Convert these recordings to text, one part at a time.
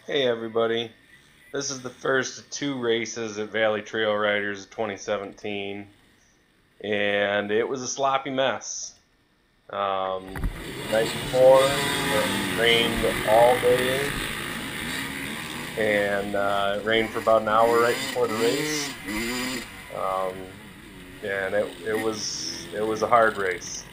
Hey everybody, this is the first of two races at Valley Trail Riders 2017, and it was a sloppy mess. The night before, it rained all day, and it rained for about an hour right before the race, um, and it was a hard race.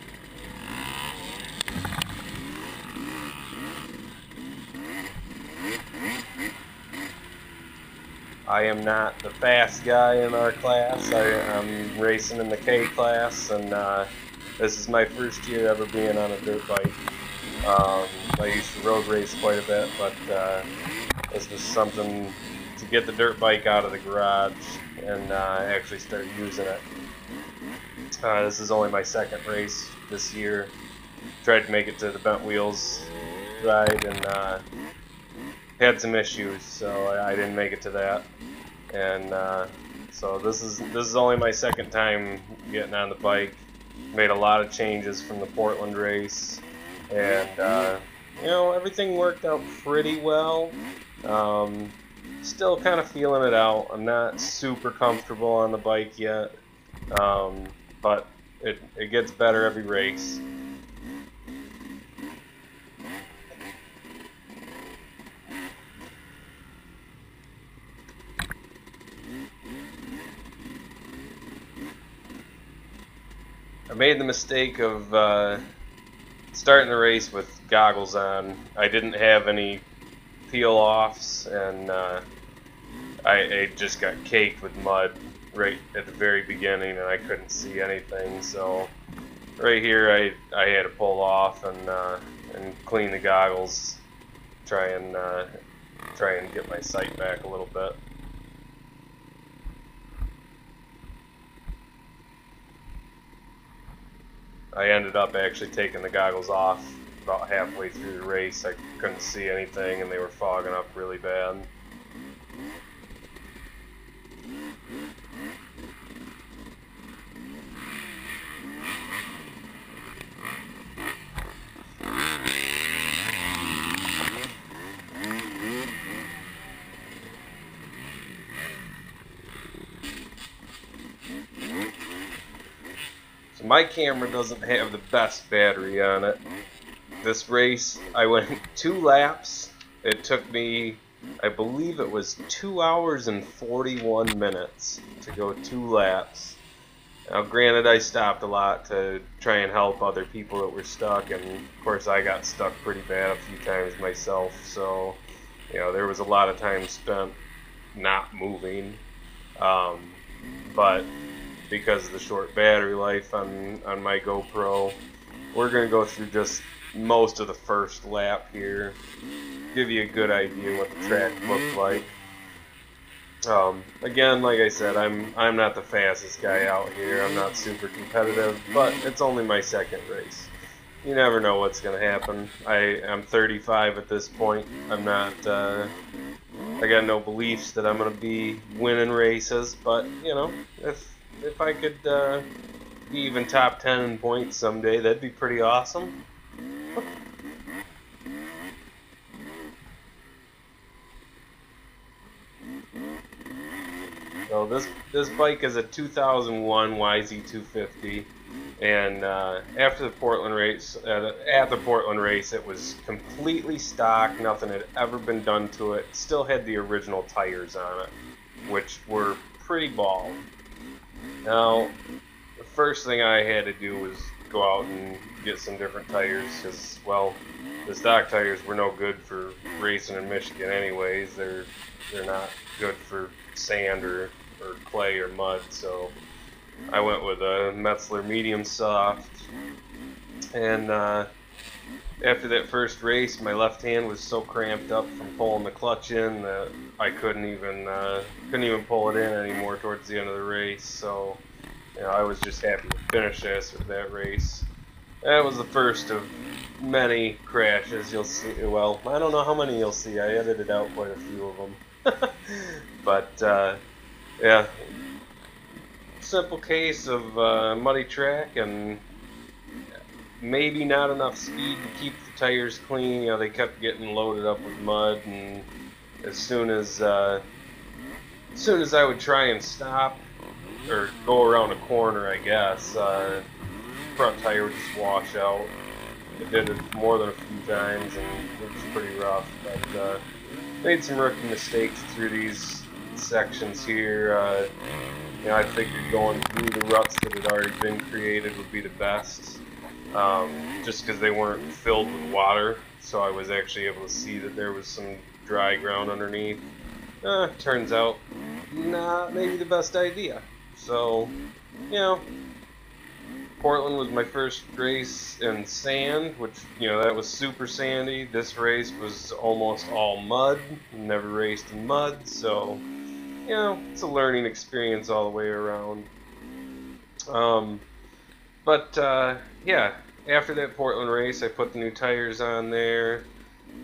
I am not the fast guy in our class. I'm racing in the K class, and this is my first year ever being on a dirt bike. I used to road race quite a bit, but this was something to get the dirt bike out of the garage and actually start using it. This is only my second race this year. Tried to make it to the bent wheels ride and had some issues, so I didn't make it to that. And so this is only my second time getting on the bike. Made a lot of changes from the Portland race, and everything worked out pretty well. Um, Still kind of feeling it out. I'm not super comfortable on the bike yet, um, but it gets better every race. I made the mistake of starting the race with goggles on. I didn't have any peel offs, and I just got caked with mud right at the very beginning, and I couldn't see anything. So right here, I had to pull off and clean the goggles, try and get my sight back a little bit. I ended up actually taking the goggles off about halfway through the race. I couldn't see anything, and they were fogging up really bad. So my camera doesn't have the best battery on it. This race, I went 2 laps. It took me, I believe it was 2 hours and 41 minutes to go 2 laps. Now, granted, I stopped a lot to try and help other people that were stuck, and of course, I got stuck pretty bad a few times myself. So, there was a lot of time spent not moving. Um, but because of the short battery life on my GoPro, we're gonna go through just most of the first lap here, give you a good idea what the track looked like. Again, like I said, I'm not the fastest guy out here. I'm not super competitive, but it's only my second race. You never know what's gonna happen. I'm 35 at this point. I'm not. I got no beliefs that I'm gonna be winning races, but if I could be even top 10 in points someday, that'd be pretty awesome. So this bike is a 2001 YZ250, and after the Portland race, at the Portland race, it was completely stock. Nothing had ever been done to it. Still had the original tires on it, which were pretty bald. Now, the first thing I had to do was go out and get some different tires, because, well, the stock tires were no good for racing in Michigan anyways. They're not good for sand or clay or mud, so I went with a Metzler medium soft. And after that first race, my left hand was so cramped up from pulling the clutch in that I couldn't even pull it in anymore towards the end of the race. So I was just happy to finish this with that race. That was the first of many crashes you'll see. Well, I don't know how many you'll see. I edited out quite a few of them. But yeah, simple case of muddy track and maybe not enough speed to keep the tires clean. They kept getting loaded up with mud, and as soon as I would try and stop or go around a corner, I guess, front tire would just wash out. It did it more than a few times, and it was pretty rough. But made some rookie mistakes through these sections here. I figured going through the ruts that had already been created would be the best, just because they weren't filled with water, so I was actually able to see that there was some dry ground underneath. Turns out, not maybe the best idea. So, Portland was my first race in sand, which, that was super sandy. This race was almost all mud. Never raced in mud, so it's a learning experience all the way around. Yeah, after that Portland race, I put the new tires on there,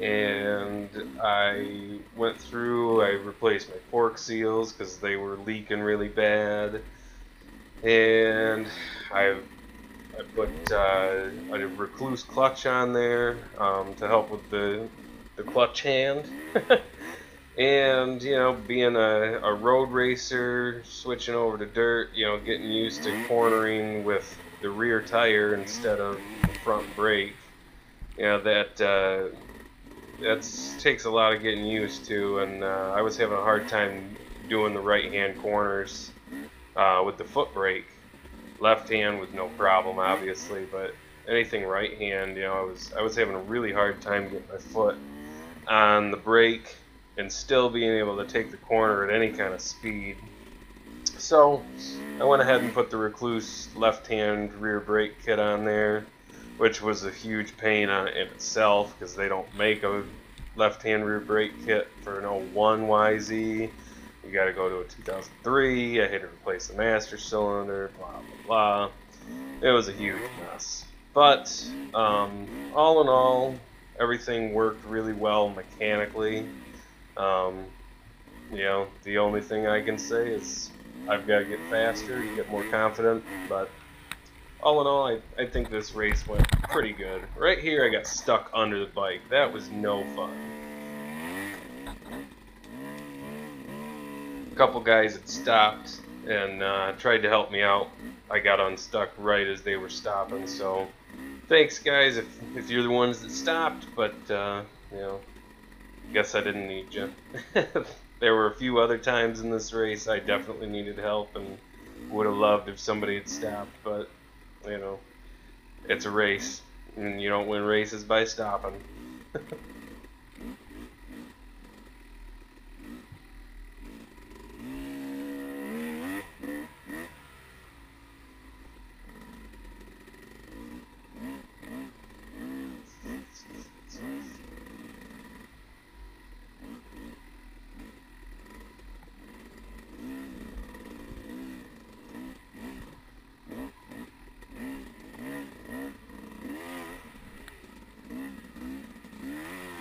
and I went through, I replaced my fork seals because they were leaking really bad, and I put a recluse clutch on there to help with the clutch hand. And, being a road racer, switching over to dirt, getting used to cornering with the rear tire instead of the front brake, that takes a lot of getting used to, and I was having a hard time doing the right-hand corners with the foot brake. Left hand was no problem, obviously, but anything right hand, I was having a really hard time getting my foot on the brake and still being able to take the corner at any kind of speed. So I went ahead and put the Recluse left-hand rear brake kit on there, which was a huge pain in itself because they don't make a left-hand rear brake kit for an 01 YZ. You got to go to a 2003. I had to replace the master cylinder, blah, blah, blah. It was a huge mess. But all in all, everything worked really well mechanically. The only thing I can say is I've got to get faster, get more confident, but all in all, I think this race went pretty good. Right here, I got stuck under the bike. That was no fun. A couple guys had stopped and tried to help me out. I got unstuck right as they were stopping, so thanks guys if you're the ones that stopped, but guess I didn't need you. There were a few other times in this race I definitely needed help and would have loved if somebody had stopped, but it's a race and you don't win races by stopping.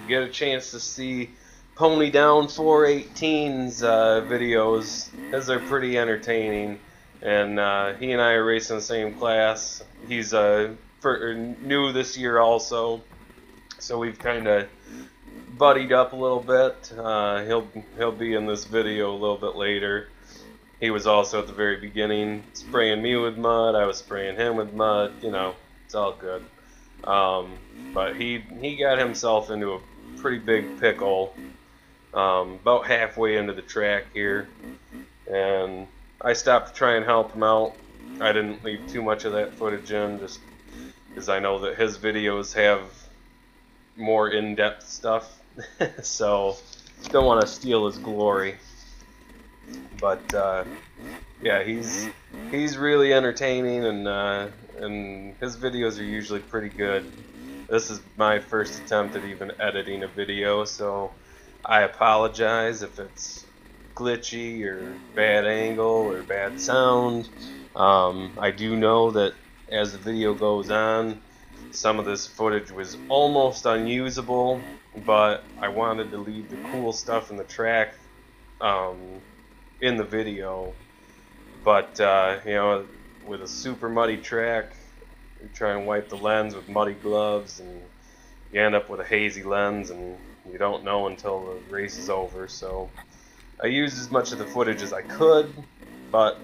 Get a chance to see Pony Down 418's videos, because they're pretty entertaining, and he and I are racing the same class. He's new this year also, so we've kind of buddied up a little bit. He'll be in this video a little bit later. He was also at the very beginning spraying me with mud. I was spraying him with mud. It's all good. But he got himself into a pretty big pickle about halfway into the track here, and I stopped to try and help him out. I didn't leave too much of that footage in just because I know that his videos have more in-depth stuff, so don't want to steal his glory. But yeah, he's really entertaining, and his videos are usually pretty good. This is my first attempt at even editing a video, so I apologize if it's glitchy or bad angle or bad sound. I do know that as the video goes on, some of this footage was almost unusable, but I wanted to leave the cool stuff in the track in the video. But with a super muddy track, you try and wipe the lens with muddy gloves, and you end up with a hazy lens, and You don't know until the race is over, so I used as much of the footage as I could, but,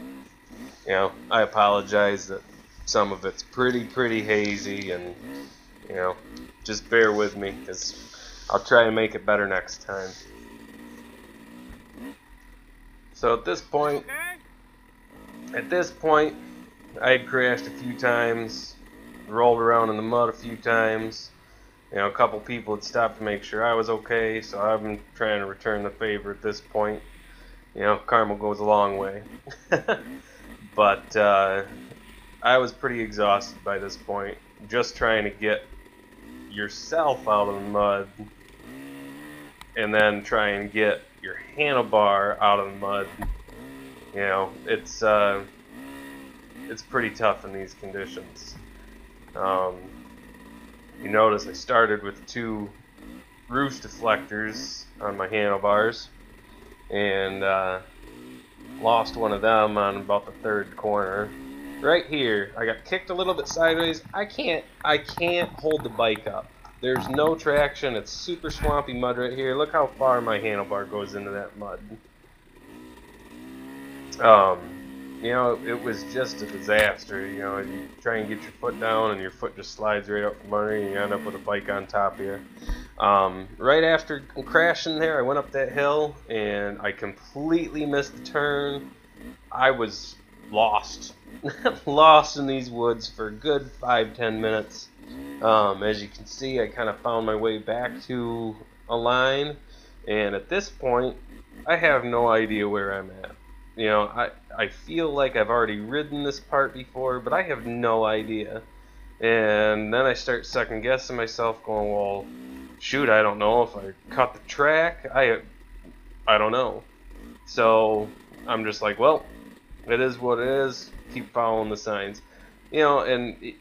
you know, I apologize that some of it's pretty hazy, and, you know, just bear with me, because I'll try and make it better next time. So at this point, I had crashed a few times, rolled around in the mud a few times. You know, a couple people had stopped to make sure I was okay, so I've been trying to return the favor at this point. You know, karma goes a long way. But I was pretty exhausted by this point, just trying to get yourself out of the mud and then try and get your handlebar out of the mud. You know, it's pretty tough in these conditions. You notice I started with 2 roof deflectors on my handlebars, and lost one of them on about the 3rd corner. Right here, I got kicked a little bit sideways. I can't hold the bike up. There's no traction. It's super swampy mud right here. Look how far my handlebar goes into that mud. You know, it was just a disaster. You know, you try and get your foot down and your foot just slides right out from under you, and you end up with a bike on top of you. Right after crashing there, I went up that hill and I completely missed the turn. I was lost. Lost in these woods for a good 5-10 minutes. As you can see, I kind of found my way back to a line, and at this point, I have no idea where I'm at. You know, I feel like I've already ridden this part before, but I have no idea. And then I start second guessing myself, going, well, shoot, I don't know if I cut the track. I don't know. So I'm just like, well, it is what it is. Keep following the signs. You know, and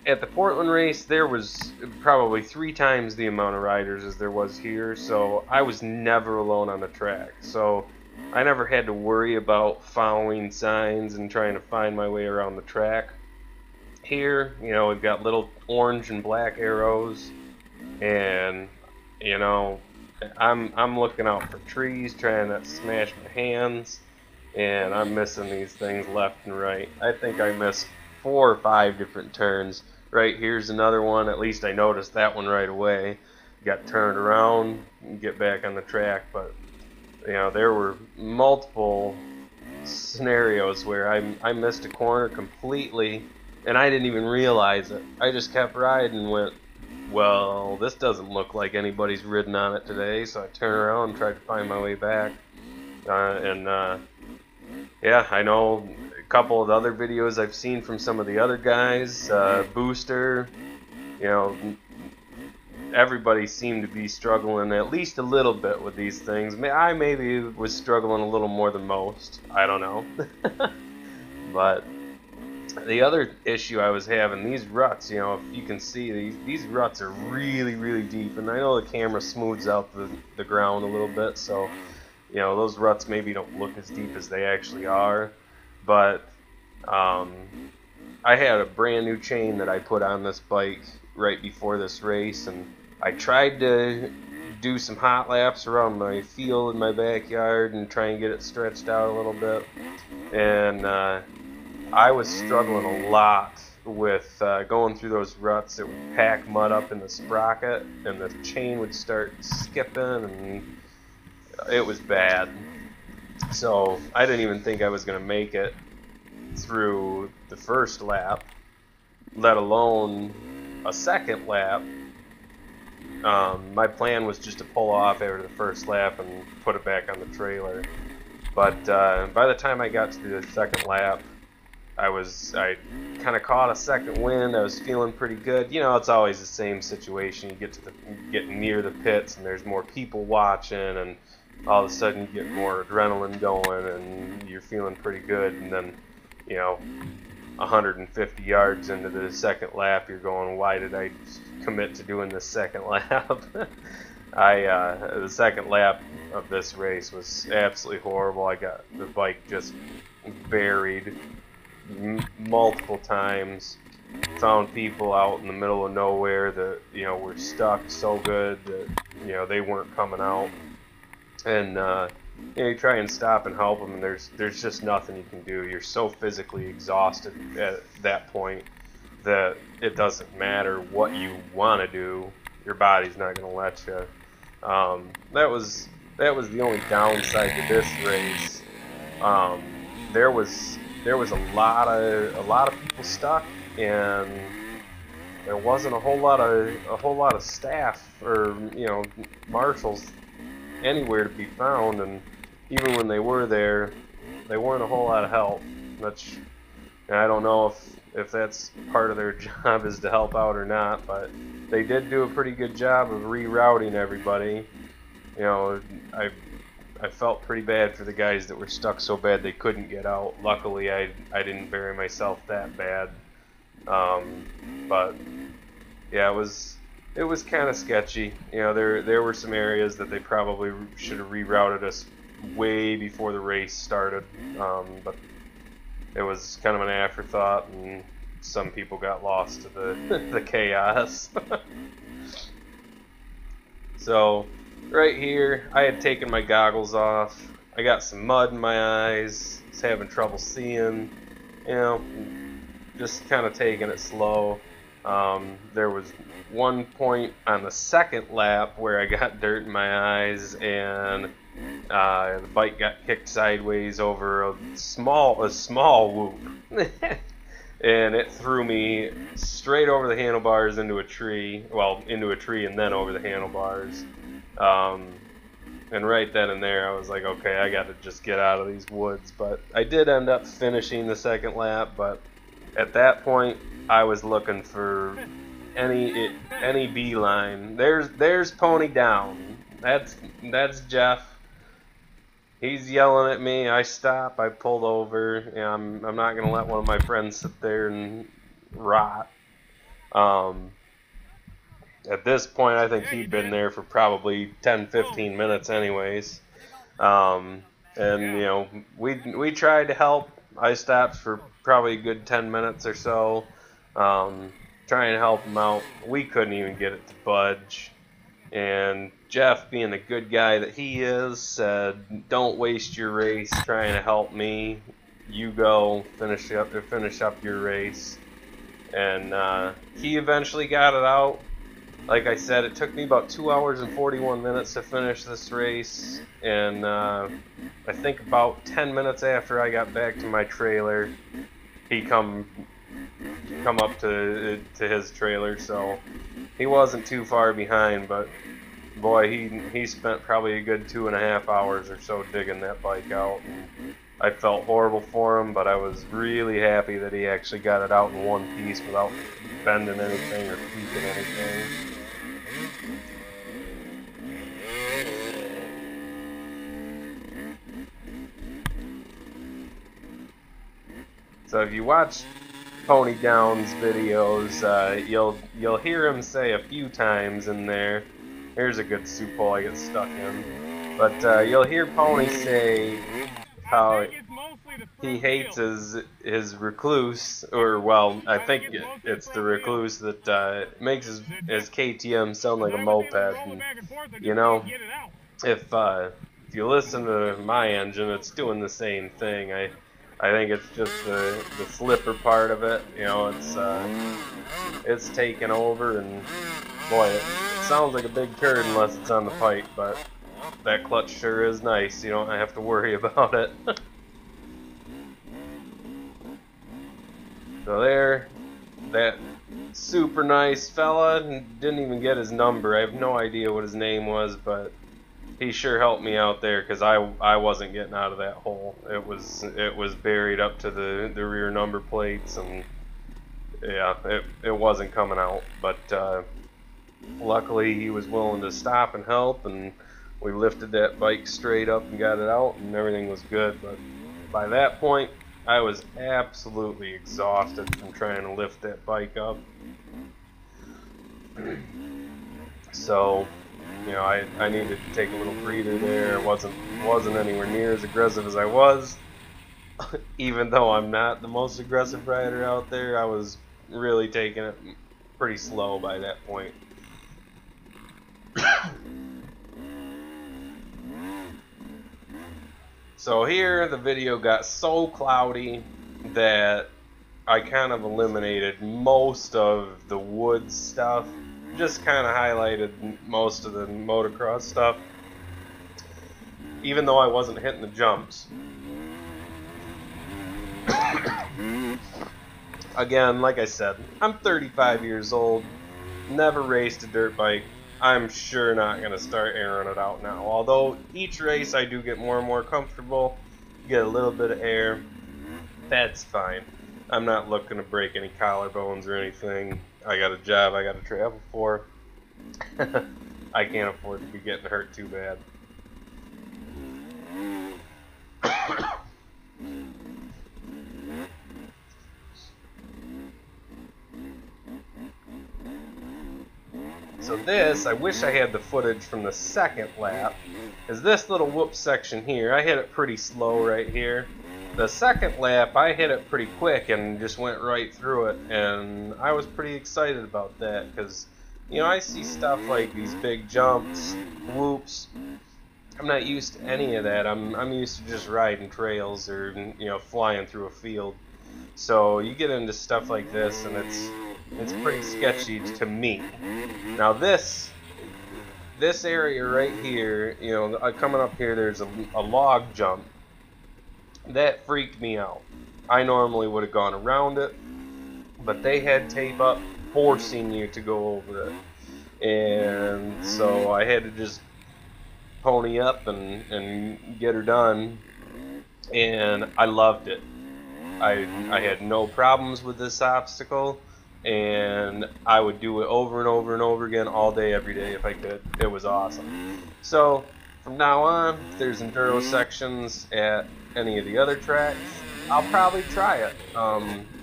at the Portland race, there was probably 3 times the amount of riders as there was here, so I was never alone on the track. So I never had to worry about following signs and trying to find my way around the track. Here, you know, we've got little orange and black arrows, and, you know, I'm looking out for trees, trying not to smash my hands, and I'm missing these things left and right. I think I missed 4 or 5 different turns. Right here's another one. At least I noticed that one right away. Got turned around and get back on the track, but you know, there were multiple scenarios where I missed a corner completely and I didn't even realize it. I just kept riding and went, well, this doesn't look like anybody's ridden on it today, so I turned around and tried to find my way back. Yeah, I know a couple of the other videos I've seen from some of the other guys, Booster, you know, everybody seemed to be struggling at least a little bit with these things. I maybe was struggling a little more than most. I don't know. But the other issue I was having, these ruts, you know, if you can see, these ruts are really deep. And I know the camera smooths out the ground a little bit, so, you know, those ruts maybe don't look as deep as they actually are. But I had a brand new chain that I put on this bike right before this race, and I tried to do some hot laps around my field in my backyard and try and get it stretched out a little bit. And I was struggling a lot with going through those ruts. It would pack mud up in the sprocket, and the chain would start skipping, and it was bad. So I didn't even think I was going to make it through the first lap, let alone a second lap. My plan was just to pull off after the first lap and put it back on the trailer. But by the time I got to the second lap, I kind of caught a second wind. I was feeling pretty good. You know, it's always the same situation. You get near the pits, and there's more people watching, and all of a sudden you get more adrenaline going, and you're feeling pretty good. And then, you know, 150 yards into the second lap, you're going, why did I commit to doing this second lap? The second lap of this race was absolutely horrible. I got the bike just buried multiple times. found people out in the middle of nowhere that, you know, were stuck so good that, you know, they weren't coming out. And you know, you try and stop and help them, and there's just nothing you can do. You're so physically exhausted at that point that it doesn't matter what you want to do. Your body's not going to let you. That was the only downside to this race. There was a lot of people stuck, and there wasn't a whole lot of staff or, you know, marshals anywhere to be found, and even when they were there, they weren't a whole lot of help. Which, I don't know if that's part of their job is to help out or not, but they did do a pretty good job of rerouting everybody. You know, I felt pretty bad for the guys that were stuck so bad they couldn't get out. Luckily, I didn't bury myself that bad. But yeah, it was kind of sketchy. You know, there were some areas that they probably should have rerouted us way before the race started. But it was kind of an afterthought, and some people got lost to the chaos. So right here, I had taken my goggles off. I got some mud in my eyes. Was having trouble seeing. You know, just kind of taking it slow. There was one point on the second lap where I got dirt in my eyes, and the bike got kicked sideways over a small whoop. And it threw me straight over the handlebars into a tree. Well, into a tree and then over the handlebars. And right then and there, I was like, okay, I got to just get out of these woods. But I did end up finishing the second lap. But at that point, I was looking for any beeline. There's Pony Down. That's Jeff. He's yelling at me. I stop. I pulled over. You know, I'm not gonna let one of my friends sit there and rot. At this point, I think he'd been there for probably 10-15 minutes, anyways. And you know, we tried to help. I stopped for probably a good 10 minutes or so, trying to help him out. We couldn't even get it to budge. And Jeff, being the good guy that he is, said, "Don't waste your race trying to help me. You go finish up your race." And he eventually got it out. Like I said, it took me about 2 hours and 41 minutes to finish this race. And I think about 10 minutes after I got back to my trailer, he come up to his trailer, so he wasn't too far behind. But boy, he spent probably a good 2.5 hours or so digging that bike out. And I felt horrible for him, but I was really happy that he actually got it out in one piece without bending anything or tweaking anything. So if you watch Pony Down's videos, you'll hear him say a few times in there. Here's a good soup hole I get stuck in. But you'll hear Pony say how he hates his recluse, or well, I think it's the recluse that makes his KTM sound like a moped. And, you know, if you listen to my engine, it's doing the same thing. I think it's just the slipper part of it. You know, it's taken over, and boy, it sounds like a big turd unless it's on the pipe, but that clutch sure is nice. You don't have to worry about it. So there, that super nice fella, didn't even get his number. I have no idea what his name was, but he sure helped me out there, because I wasn't getting out of that hole. It was buried up to the rear number plates, and yeah, it wasn't coming out. But luckily he was willing to stop and help, and we lifted that bike straight up and got it out, and everything was good. But by that point, I was absolutely exhausted from trying to lift that bike up. So, you know, I needed to take a little breather there. It wasn't anywhere near as aggressive as I was. Even though I'm not the most aggressive rider out there, I was really taking it pretty slow by that point. So here the video got so cloudy that I kind of eliminated most of the woods stuff, just kind of highlighted most of the motocross stuff, even though I wasn't hitting the jumps. Again, like I said, I'm 35 years old, never raced a dirt bike. I'm sure not going to start airing it out now. Although each race I do get more and more comfortable, get a little bit of air, that's fine. I'm not looking to break any collarbones or anything. I got a job I got to travel for. I can't afford to be getting hurt too bad. So this, I wish I had the footage from the second lap, because this little whoop section here, I hit it pretty slow right here. The second lap, I hit it pretty quick and just went right through it, and I was pretty excited about that, because, you know, I see stuff like these big jumps, whoops. I'm not used to any of that. I'm used to just riding trails or, you know, flying through a field. So you get into stuff like this, and it's pretty sketchy to me. Now this area right here, you know, coming up here, there's a log jump. That freaked me out. I normally would have gone around it, but they had tape up forcing you to go over it. And so I had to just pony up and get her done, and I loved it. I had no problems with this obstacle, and I would do it over and over and over again all day, every day if I could. It was awesome. So from now on, if there's enduro sections at any of the other tracks, I'll probably try it.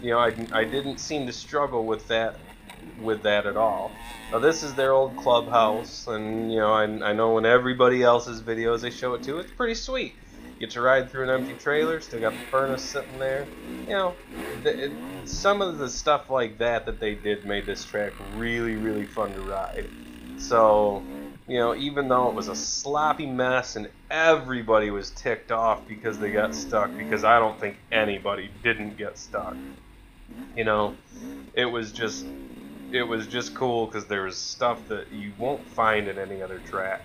You know, I didn't seem to struggle with that at all. Now this is their old clubhouse, and you know, I know in everybody else's videos they show it too. It's pretty sweet. You get to ride through an empty trailer, still got the furnace sitting there. You know, some of the stuff like that they did made this track really, really fun to ride. So, you know, even though it was a sloppy mess and everybody was ticked off because they got stuck, because I don't think anybody didn't get stuck. You know, it was just cool because there was stuff that you won't find in any other track.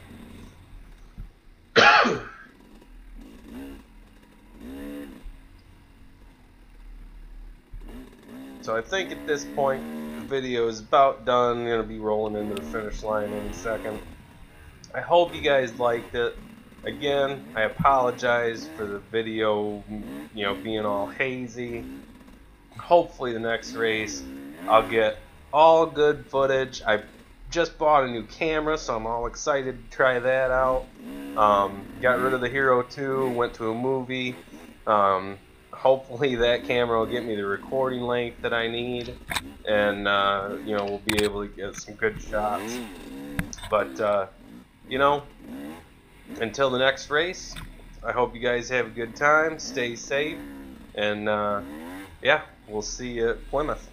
So I think at this point the video is about done. I'm going to be rolling into the finish line in a second. I hope you guys liked it. Again, I apologize for the video, you know, being all hazy. Hopefully the next race I'll get all good footage. I just bought a new camera, so I'm all excited to try that out. Got rid of the Hero 2, went to a movie. Hopefully that camera will get me the recording length that I need, and you know, we'll be able to get some good shots. But you know, until the next race, I hope you guys have a good time, stay safe, and yeah, we'll see you at Plymouth.